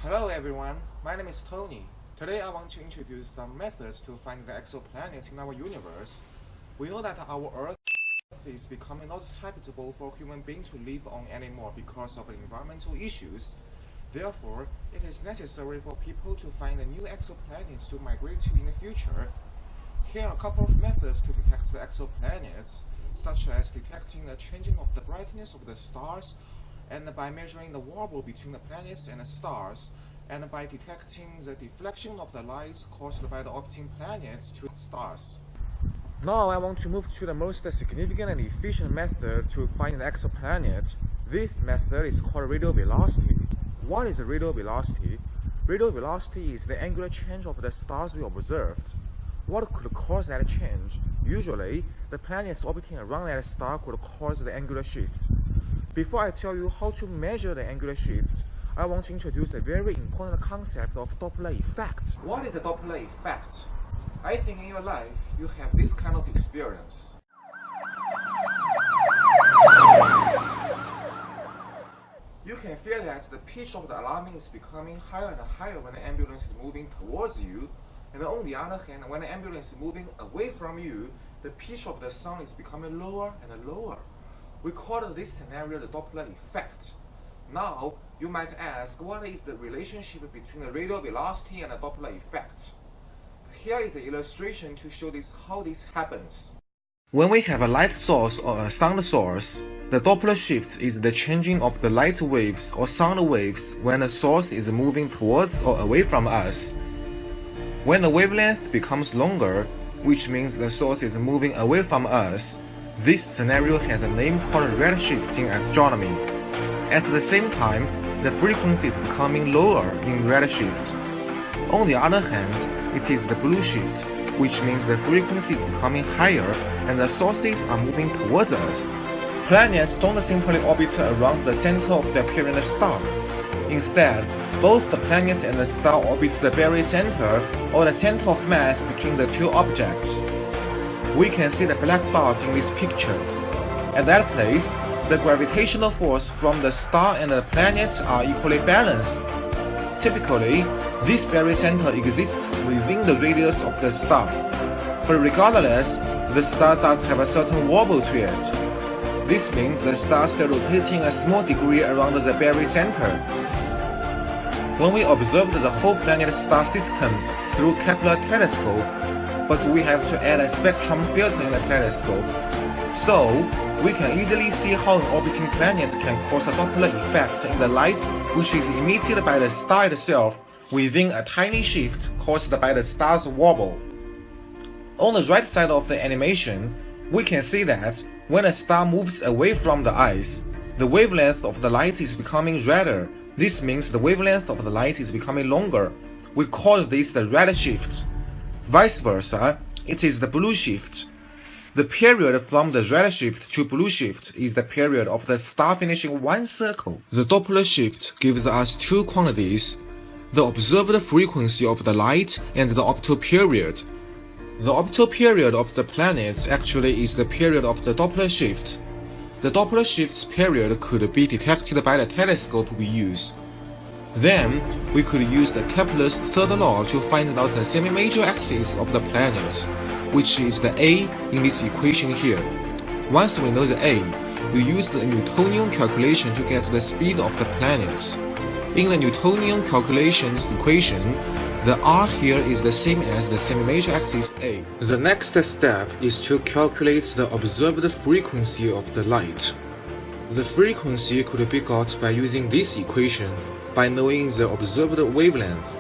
Hello everyone, my name is Tony. Today I want to introduce some methods to find the exoplanets in our universe. We know that our Earth is becoming not habitable for human beings to live on anymore because of environmental issues. Therefore, it is necessary for people to find new exoplanets to migrate to in the future. Here are a couple of methods to detect the exoplanets, such as detecting the changing of the brightness of the stars, and by measuring the warble between the planets and the stars, and by detecting the deflection of the light caused by the orbiting planets to stars. Now I want to move to the most significant and efficient method to find the exoplanet. This method is called radial velocity. What is radial velocity? Radial velocity is the angular change of the stars we observed. What could cause that change? Usually, the planets orbiting around that star could cause the angular shift. Before I tell you how to measure the angular shift, I want to introduce a very important concept of Doppler effect. What is a Doppler effect? I think in your life, you have this kind of experience. You can feel that the pitch of the alarming is becoming higher and higher when the ambulance is moving towards you, and on the other hand, when the ambulance is moving away from you, the pitch of the sound is becoming lower and lower. We call this scenario the Doppler effect. Now, you might ask, what is the relationship between the radial velocity and the Doppler effect? Here is an illustration to show how this happens. When we have a light source or a sound source, the Doppler shift is the changing of the light waves or sound waves when the source is moving towards or away from us. When the wavelength becomes longer, which means the source is moving away from us, this scenario has a name called redshift in astronomy. At the same time, the frequency is becoming lower in redshift. On the other hand, it is the blue shift, which means the frequency is becoming higher and the sources are moving towards us. Planets don't simply orbit around the center of their parent star. Instead, both the planet and the star orbit the very center or the center of mass between the two objects. We can see the black dot in this picture. At that place, the gravitational force from the star and the planet are equally balanced. Typically, this barycenter exists within the radius of the star. But regardless, the star does have a certain warble to it. This means the star is rotating a small degree around the barycenter. When we observed the whole planet-star system through Kepler telescope, but we have to add a spectrum filter in the telescope, so we can easily see how an orbiting planet can cause a Doppler effect in the light which is emitted by the star itself within a tiny shift caused by the star's warble. On the right side of the animation, we can see that when a star moves away from the eyes, the wavelength of the light is becoming redder. This means the wavelength of the light is becoming longer. We call this the red shift. Vice versa, it is the blue shift. The period from the red shift to blue shift is the period of the star finishing one circle. The Doppler shift gives us two quantities, the observed frequency of the light and the orbital period. The orbital period of the planet actually is the period of the Doppler shift. The Doppler shift's period could be detected by the telescope we use. Then, we could use the Kepler's third law to find out the semi-major axis of the planets, which is the A in this equation here. Once we know the A, we use the Newtonian calculation to get the speed of the planets. In the Newtonian calculations equation, the R here is the same as the semi-major axis A. The next step is to calculate the observed frequency of the light. The frequency could be got by using this equation, by knowing the observed wavelength.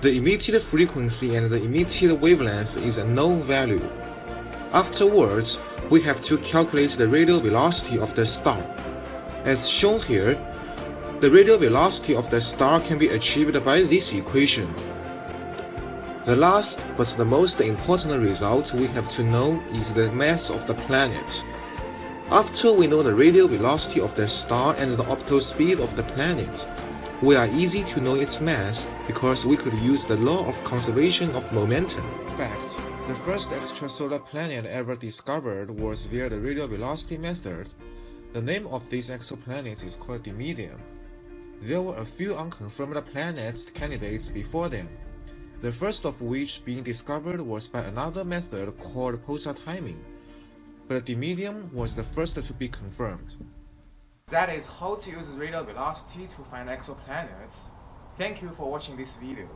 The emitted frequency and the emitted wavelength is a known value. Afterwards, we have to calculate the radial velocity of the star. As shown here, the radial velocity of the star can be achieved by this equation. The last but the most important result we have to know is the mass of the planet. After we know the radial velocity of the star and the orbital speed of the planet, we are easy to know its mass because we could use the law of conservation of momentum. In fact, the first extrasolar planet ever discovered was via the radial velocity method. The name of this exoplanet is called Dimidium. There were a few unconfirmed planets candidates before them, the first of which being discovered was by another method called pulsar timing, but the medium was the first to be confirmed. That is how to use radial velocity to find exoplanets. Thank you for watching this video.